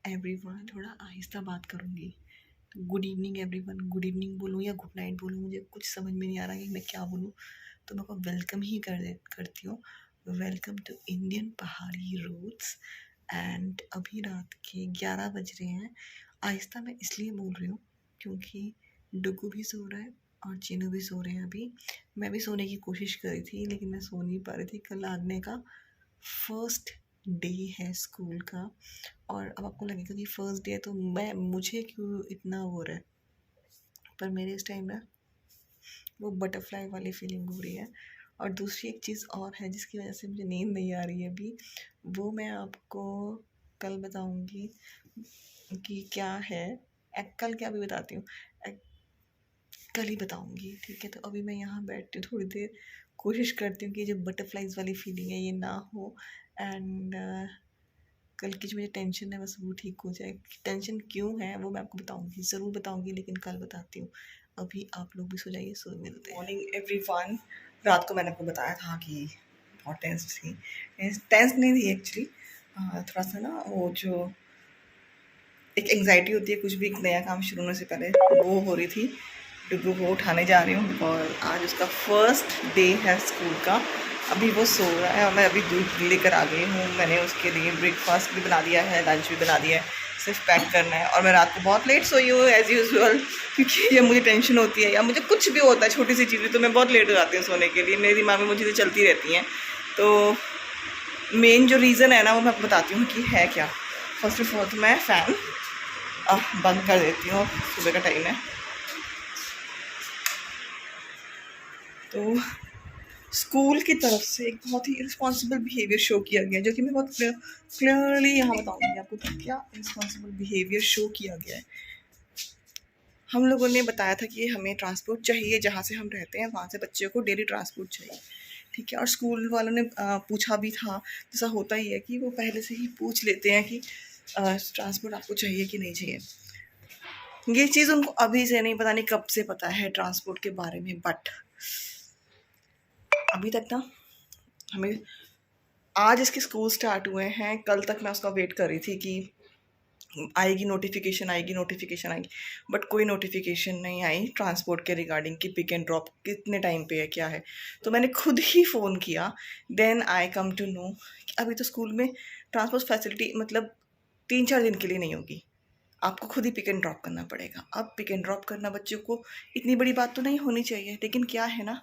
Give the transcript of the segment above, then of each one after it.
Everyone, थोड़ा आहिस्ता बात करूँगी। Good evening everyone, good evening बोलूँ या गुड नाइट बोलूँ, मुझे कुछ समझ में नहीं आ रहा कि मैं क्या बोलूँ। तो मैं को वेलकम ही करती हूँ। वेलकम टू इंडियन पहाड़ी रूट्स। एंड अभी रात के 11 बज रहे हैं। आहिस्ता मैं इसलिए बोल रही हूँ क्योंकि डुगू भी सो रहा है और चीनू भी सो रहे हैं। अभी मैं भी सोने की कोशिश कर रही थी लेकिन मैं सो नहीं पा रही थी। कल आगने का फर्स्ट डे है स्कूल का, और अब आपको लगेगा कि फर्स्ट डे है तो मुझे क्यों इतना हो रहा है, पर मेरे इस टाइम ना वो बटरफ्लाई वाली फीलिंग हो रही है। और दूसरी एक चीज़ और है जिसकी वजह से मुझे नींद नहीं आ रही है अभी, वो मैं आपको कल बताऊंगी कि क्या है। कल क्या भी बताती हूँ, कल ही बताऊंगी, ठीक है। तो अभी मैं यहाँ बैठती हूँ थोड़ी देर, कोशिश करती हूँ कि जो बटरफ्लाइज वाली फीलिंग है ये ना हो। एंड कल की जो मुझे टेंशन है बस वो ठीक हो जाए। टेंशन क्यों है वो मैं आपको बताऊंगी, ज़रूर बताऊंगी, लेकिन कल बताती हूँ। अभी आप लोग भी सो जाइए, सो मिलते हैं। Morning everyone. रात को मैंने आपको बताया था कि बहुत टेंस थी। टेंस नहीं थी एक्चुअली, थोड़ा सा ना वो जो एक एंग्जाइटी होती है कुछ भी एक नया काम शुरू होने से पहले, वो हो रही थी। डुगू को उठाने जा रही हूँ और आज उसका फर्स्ट डे है स्कूल का। अभी वो सो रहा है और मैं अभी दूध लेकर आ गई हूँ। मैंने उसके लिए ब्रेकफास्ट भी बना दिया है, लंच भी बना दिया है, सिर्फ पैक करना है। और मैं रात को बहुत लेट सोई हूँ एज़ यूजुअल, क्योंकि ये मुझे टेंशन होती है या मुझे कुछ भी होता है छोटी सी चीज़ें तो मैं बहुत लेट हो जाती हूँ सोने के लिए। मेरे दिमाग में वो चीज़ें चलती रहती हैं। तो मेन जो रीज़न है ना वो मैं आपको बताती हूँ कि है क्या। फर्स्ट ऑफ ऑल तो मैं फ़ैन बंद कर देती हूँ, सुबह का टाइम है। तो स्कूल की तरफ से एक बहुत ही रिस्पॉन्सिबल बिहेवियर शो किया गया, जो कि मैं बहुत क्लियरली यहाँ बताऊँगी आपको कि क्या रिस्पॉन्सिबल बिहेवियर शो किया गया है। हम लोगों ने बताया था कि हमें ट्रांसपोर्ट चाहिए, जहाँ से हम रहते हैं वहाँ से बच्चों को डेली ट्रांसपोर्ट चाहिए, ठीक है। और स्कूल वालों ने पूछा भी था, जैसा होता ही है कि वो पहले से ही पूछ लेते हैं कि ट्रांसपोर्ट आपको चाहिए कि नहीं चाहिए। ये चीज़ उनको अभी से नहीं, पता नहीं कब से पता है ट्रांसपोर्ट के बारे में, बट अभी तक ना हमें, आज इसके स्कूल स्टार्ट हुए हैं, कल तक मैं उसका वेट कर रही थी कि आएगी नोटिफिकेशन, आएगी नोटिफिकेशन आएगी, बट कोई नोटिफिकेशन नहीं आई ट्रांसपोर्ट के रिगार्डिंग कि पिक एंड ड्रॉप कितने टाइम पे है, क्या है। तो मैंने खुद ही फ़ोन किया, then I come to know कि अभी तो स्कूल में ट्रांसपोर्ट फैसिलिटी मतलब 3-4 दिन के लिए नहीं होगी, आपको खुद ही पिक एंड ड्रॉप करना पड़ेगा। अब पिक एंड ड्रॉप करना बच्चों को इतनी बड़ी बात तो नहीं होनी चाहिए, लेकिन क्या है ना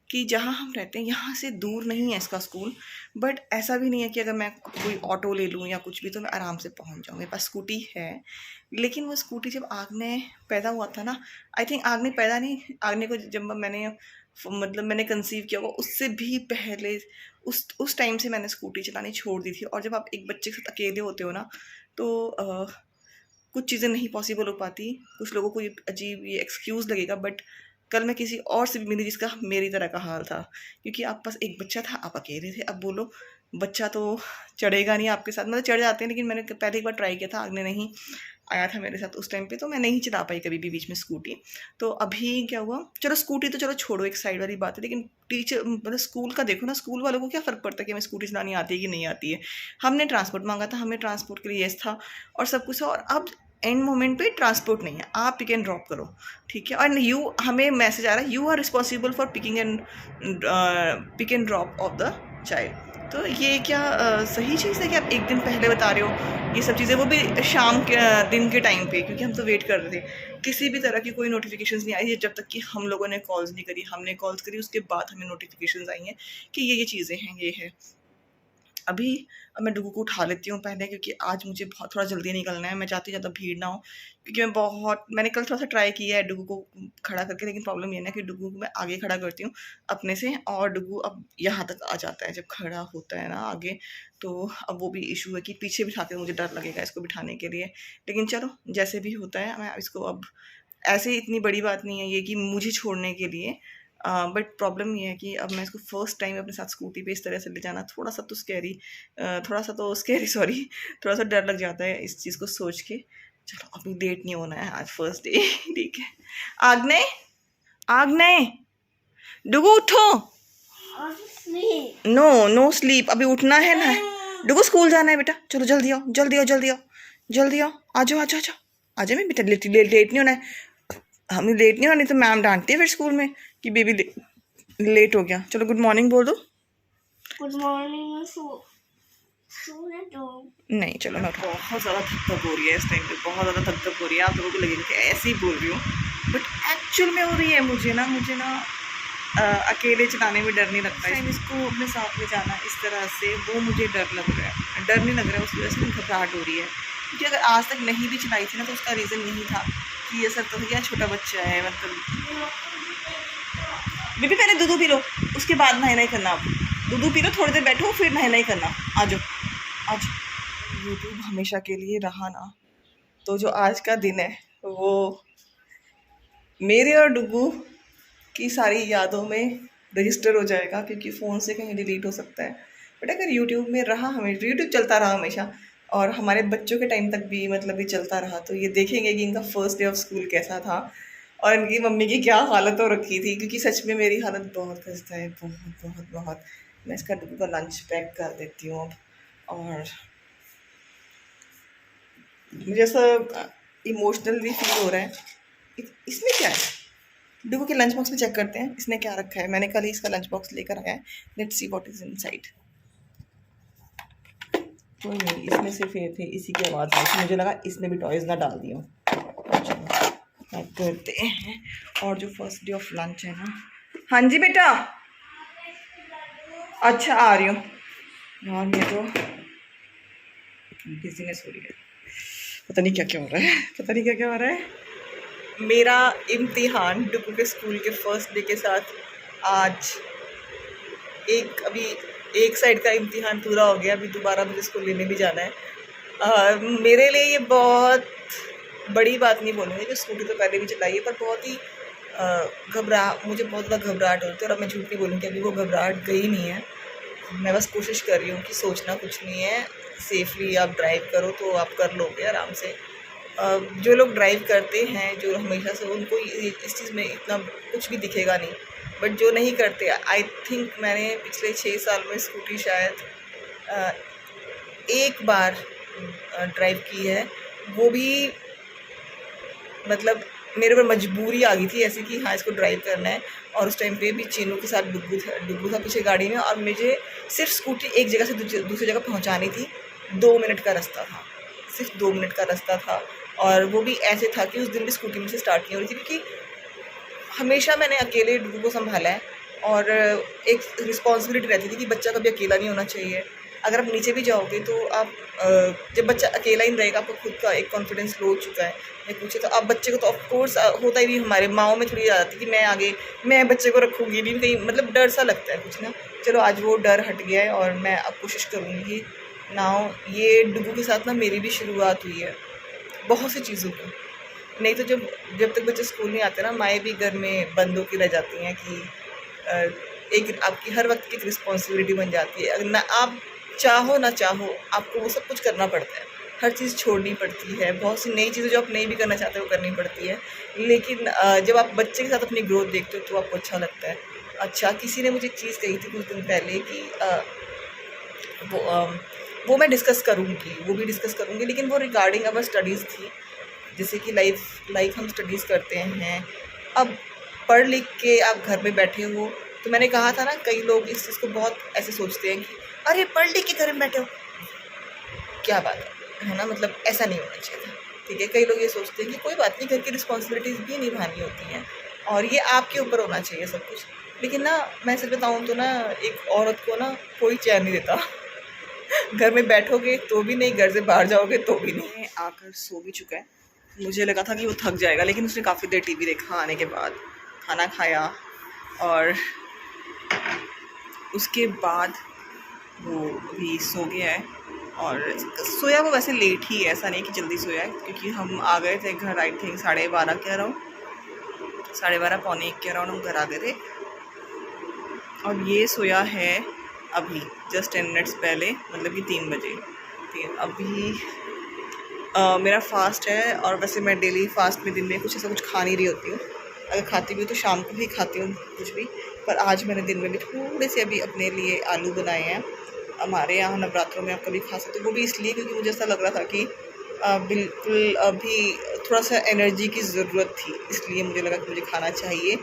कि जहाँ हम रहते हैं यहाँ से दूर नहीं है इसका स्कूल, बट ऐसा भी नहीं है कि अगर मैं कोई ऑटो ले लूँ या कुछ भी तो मैं आराम से पहुँच जाऊँ। मेरे पास स्कूटी है, लेकिन वो स्कूटी जब आगने पैदा हुआ था ना, आई थिंक आगने पैदा नहीं, आगने को जब मैंने कंसीव किया हुआ उससे भी पहले उस टाइम से मैंने स्कूटी चलानी छोड़ दी थी। और जब आप एक बच्चे के साथ अकेले होते हो ना तो कुछ चीज़ें नहीं पॉसिबल हो पाती। कुछ लोगों को ये अजीब ये एक्सक्यूज़ लगेगा, बट कल मैं किसी और से भी मिली जिसका मेरी तरह का हाल था, क्योंकि आपके पास एक बच्चा था, आप अकेले थे। अब बोलो बच्चा तो चढ़ेगा नहीं आपके साथ, मतलब चढ़ जाते हैं, लेकिन मैंने पहले एक बार ट्राई किया था, आगने नहीं आया था मेरे साथ उस टाइम पे, तो मैं नहीं चला पाई कभी भी बीच में स्कूटी। तो अभी क्या हुआ, चलो स्कूटी तो चलो छोड़ो, एक साइड वाली बात है, लेकिन टीचर मतलब स्कूल का देखो ना, स्कूल वालों को क्या फ़र्क पड़ता है कि हमें स्कूटी चलानी आती है कि नहीं आती है। हमने ट्रांसपोर्ट मांगा था, हमें ट्रांसपोर्ट के लिए यस था और सब कुछ था, और अब एंड मोमेंट पे ट्रांसपोर्ट नहीं है, आप पिक एंड ड्रॉप करो, ठीक है। और यू, हमें मैसेज आ रहा है, you are responsible for pick and drop of the child. तो ये क्या सही चीज़ है कि आप एक दिन पहले बता रहे हो ये सब चीज़ें, वो भी शाम के दिन के टाइम पे, क्योंकि हम तो वेट कर रहे थे। किसी भी तरह की कोई नोटिफिकेशंस नहीं आई है जब तक कि हम लोगों ने कॉल्स नहीं करी। हमने कॉल्स करी उसके बाद हमें नोटिफिकेशंस आई हैं कि ये चीज़ें हैं, ये है। अभी अब मैं डुगू को उठा लेती हूँ पहले, क्योंकि आज मुझे बहुत थोड़ा जल्दी निकलना है। मैं चाहती हूँ ज़्यादा भीड़ ना हो, क्योंकि मैंने कल थोड़ा सा ट्राई किया है डुगू को खड़ा करके, लेकिन प्रॉब्लम ये है ना कि डुगू को मैं आगे खड़ा करती हूँ अपने से, और डुगू अब यहाँ तक आ जाता है जब खड़ा होता है ना आगे। तो अब वो भी इशू है कि पीछे बिठा के मुझे डर लगेगा इसको बिठाने के लिए, लेकिन चलो जैसे भी होता है, मैं इसको अब ऐसे इतनी बड़ी बात नहीं है ये कि मुझे छोड़ने के लिए, बट प्रॉब्लम ये है कि अब मैं इसको फर्स्ट टाइम अपने साथ स्कूटी पे इस तरह से ले जाना थोड़ा सा तो स्कैरी सॉरी, थोड़ा सा डर लग जाता है इस चीज़ को सोच के। चलो अभी लेट नहीं होना है, आज फर्स्ट डे ठीक है। आग्ने आग्ने डुगू उठो, नो नो स्लीप, अभी उठना है ना। डुगू स्कूल जाना है बेटा, चलो जल्दी आओ जल्दी आओ जल्दी आओ, जल्दी आओ, आ जाओ आ जाओ आ जाओ आ जाओ। मैं बेटा लेट नहीं होना है, हमें लेट नहीं होना, नहीं तो मैम डांटती है फिर स्कूल में कि बेबी लेट हो गया। चलो गुड मॉर्निंग बोल दो। Good morning. नहीं चलो मैं बहुत ज़्यादा थक थक हो रही है इस टाइम पे, बहुत ज़्यादा थक थक हो रही है। आप लोगों को लगेगा कि ऐसे ही बोल रही हूँ, बट एक्चुअल में हो रही है। मुझे ना अकेले चलाने में डर नहीं लगता है। इसको अपने साथ में जाना इस तरह से, वो मुझे डर लग रहा है। डर नहीं लग रहा है, उस वजह से घबराहट हो रही है। क्योंकि अगर आज तक नहीं भी चलाई थी ना, तो उसका रीज़न यही था कि ये सब तो भैया छोटा बच्चा है, मतलब बेबी पहले दूध पी लो, उसके बाद नहाई नहीं करना। आप दूध पी लो, थोड़ी देर बैठो, फिर नहाई नहीं करना। आ जाओ आज। यूट्यूब हमेशा के लिए रहा ना, तो जो आज का दिन है वो मेरे और डुगू की सारी यादों में रजिस्टर हो जाएगा, क्योंकि फ़ोन से कहीं डिलीट हो सकता है। बट अगर यूट्यूब में रहा, हमें यूट्यूब चलता रहा हमेशा, और हमारे बच्चों के टाइम तक भी मतलब ये चलता रहा, तो ये देखेंगे कि इनका फर्स्ट डे ऑफ स्कूल कैसा था और इनकी मम्मी की क्या हालत हो रखी थी। क्योंकि सच में मेरी हालत बहुत खस्ता है, बहुत बहुत बहुत। मैं इसका डुगू का लंच पैक कर देती हूँ अब। और मुझे ऐसा इमोशनल भी फील हो रहा है। इसमें क्या है, डुगू के लंच बॉक्स में चेक करते हैं इसने क्या रखा है। मैंने कल ही इसका लंच बॉक्स लेकर आया है। Let's see what is inside. कोई नहीं, इसमें सिर्फ ये थे, इसी की आवाज़ आई थी, मुझे लगा इसने भी टॉयज़ ना डाल दिया। पैक करते हैं। और जो फर्स्ट डे ऑफ लंच है ना, हाँ जी बेटा, अच्छा आ रही हूँ। यार ये तो बिजीनेस हो रही है, पता नहीं क्या क्या हो रहा है, पता नहीं क्या क्या हो रहा है। मेरा इम्तिहान डुगू के स्कूल के फर्स्ट डे के साथ आज अभी एक साइड का इम्तिहान पूरा हो गया। अभी दोबारा मुझे स्कूल लेने भी जाना है। मेरे लिए ये बहुत बड़ी बात नहीं बोलूँगी कि स्कूटी तो पहले भी चलाई है, पर बहुत ही मुझे बहुत ज़्यादा घबराहट होती है। और अब मैं झूठ नहीं बोलूँगी, अभी वो घबराहट गई नहीं है। मैं बस कोशिश कर रही हूँ कि सोचना कुछ नहीं है, सेफली आप ड्राइव करो तो आप कर लोगे आराम से। जो लोग ड्राइव करते हैं, जो हमेशा से, उनको इस चीज़ में इतना कुछ भी दिखेगा नहीं। बट जो नहीं करते, आई थिंक मैंने पिछले 6 साल में स्कूटी शायद एक बार ड्राइव की है, वो भी मतलब मेरे पर मजबूरी आ गई थी ऐसी कि हाँ इसको ड्राइव करना है। और उस टाइम पे भी चीनू के साथ डुगू था पीछे गाड़ी में, और मुझे सिर्फ स्कूटी एक जगह से दूसरी जगह पहुंचानी थी। 2 मिनट का रास्ता था, सिर्फ 2 मिनट का रास्ता था। और वो भी ऐसे था कि उस दिन भी स्कूटी मुझसे स्टार्ट नहीं हो रही थी, क्योंकि हमेशा मैंने अकेले डुगू को संभाला है। और एक रिस्पॉन्सिबिलिटी रहती थी कि बच्चा कभी अकेला नहीं होना चाहिए। अगर आप नीचे भी जाओगे तो आप जब बच्चा अकेला ही रहेगा, आपको खुद का एक कॉन्फिडेंस लो हो चुका है या पूछे, तो आप बच्चे को तो ऑफकोर्स होता ही भी, हमारे माओ में थोड़ी ज़्यादा थी कि मैं आगे मैं बच्चे को रखूँगी नहीं, कहीं मतलब डर सा लगता है कुछ ना। चलो आज वो डर हट गया है, और मैं अब कोशिश करूँगी नाउ। ये डुगू के साथ ना मेरी भी शुरुआत हुई है बहुत सी चीज़ों की। नहीं तो जब जब तक बच्चे स्कूल नहीं आते ना, माएँ भी घर में बंद होकर रह जाती हैं कि एक आपकी हर वक्त की एक रिस्पॉन्सिबिलिटी बन जाती है। ना आप चाहो ना चाहो, आपको वो सब कुछ करना पड़ता है, हर चीज़ छोड़नी पड़ती है। बहुत सी नई चीज़ें जो आप नहीं भी करना चाहते वो करनी पड़ती है। लेकिन जब आप बच्चे के साथ अपनी ग्रोथ देखते हो तो आपको अच्छा लगता है। अच्छा, किसी ने मुझे एक चीज़ कही थी कुछ दिन पहले कि वो वो मैं डिस्कस करूँगी, वो भी डिस्कस करूँगी, लेकिन वो रिगार्डिंग अवर स्टडीज़ थी। जैसे कि लाइफ हम स्टडीज़ करते हैं, अब पढ़ लिख के आप घर में बैठे हो, तो मैंने कहा था ना, कई लोग इस चीज़ को बहुत ऐसे सोचते हैं कि अरे पढ़ लिख के घर में बैठे हो, क्या बात है ना, मतलब ऐसा नहीं होना चाहिए था। ठीक है, कई लोग ये सोचते हैं कि कोई बात नहीं, घर की रिस्पॉन्सिबिलिटीज़ भी निभानी होती हैं और ये आपके ऊपर होना चाहिए सब कुछ। लेकिन ना मैं सच बताऊँ तो ना, एक औरत को ना कोई चैन नहीं देता। घर में बैठोगे तो भी नहीं, घर से बाहर जाओगे तो भी नहीं। आकर सो भी चुका है, मुझे लगा था कि वो थक जाएगा, लेकिन उसने काफ़ी देर टीवी देखा, आने के बाद खाना खाया, और उसके बाद वो भी सो गया है। और सोया वो वैसे लेट ही है, ऐसा नहीं कि जल्दी सोया है, क्योंकि हम आ गए थे घर आई थिंक 12:30 कह रहा हूँ, 12:30 पौने 1 के अराउंड हम घर आ गए थे। और ये सोया है अभी जस्ट 10 मिनट्स पहले, मतलब कि 3 बजे। अभी मेरा फास्ट है, और वैसे मैं डेली फास्ट में दिन में कुछ ऐसा कुछ खा नहीं रही होती हूँ। अगर खाती भी हूँ तो शाम को ही खाती हूँ कुछ भी। पर आज मैंने दिन में भी थोड़े से अभी अपने लिए आलू बनाए हैं। हमारे यहाँ नवरात्रों में आप कभी खा सकते हो, वो भी इसलिए क्योंकि मुझे ऐसा लग रहा था कि बिल्कुल अभी थोड़ा सा एनर्जी की ज़रूरत थी, इसलिए मुझे लगा कि मुझे खाना चाहिए।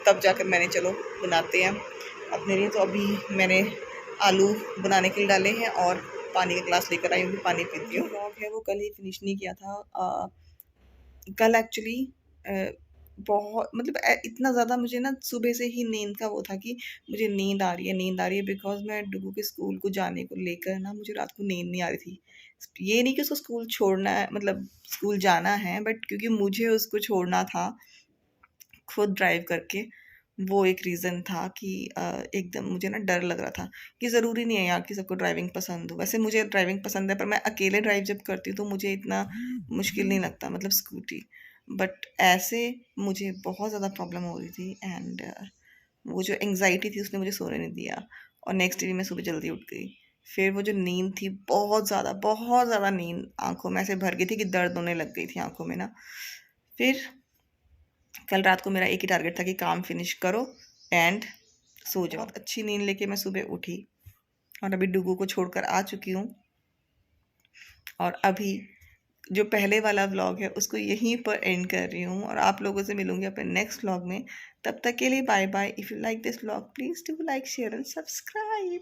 तब जाकर मैंने चलो बनाते हैं अपने लिए। तो अभी मैंने आलू बनाने के लिए डाले हैं और पानी का ग्लास लेकर आई हूँ, पानी पीती हूँ। व्लॉग है वो कल ही फिनिश नहीं किया था। कल एक्चुअली बहुत मतलब इतना ज़्यादा मुझे ना सुबह से ही नींद का वो था कि मुझे नींद आ रही है बिकॉज़ मैं डुगू के स्कूल को जाने को लेकर ना मुझे रात को नींद नहीं आ रही थी। ये नहीं कि उसको स्कूल छोड़ना है, मतलब स्कूल जाना है, बट क्योंकि मुझे उसको छोड़ना था खुद ड्राइव करके, वो एक रीज़न था कि एकदम मुझे ना डर लग रहा था कि ज़रूरी नहीं है यार कि सबको ड्राइविंग पसंद हो। वैसे मुझे ड्राइविंग पसंद है, पर मैं अकेले ड्राइव जब करती हूँ तो मुझे इतना मुश्किल नहीं लगता, मतलब स्कूटी। बट ऐसे मुझे बहुत ज़्यादा प्रॉब्लम हो रही थी एंड वो जो एंग्ज़ायटी थी उसने मुझे सोने नहीं दिया और नेक्स्ट डे मैं सुबह जल्दी उठ गई। फिर वो जो नींद थी बहुत ज़्यादा नींद आँखों में ऐसे भर गई थी कि दर्द होने लग गई थी आँखों में ना। फिर कल रात को मेरा एक ही टारगेट था कि काम फिनिश करो एंड सो जाओ। बहुत अच्छी नींद लेके मैं सुबह उठी और अभी डुगू को छोड़कर आ चुकी हूँ। और अभी जो पहले वाला व्लॉग है उसको यहीं पर एंड कर रही हूँ और आप लोगों से मिलूंगी अपने नेक्स्ट व्लॉग में। तब तक के लिए bye bye. If you like this vlog please do like share and subscribe.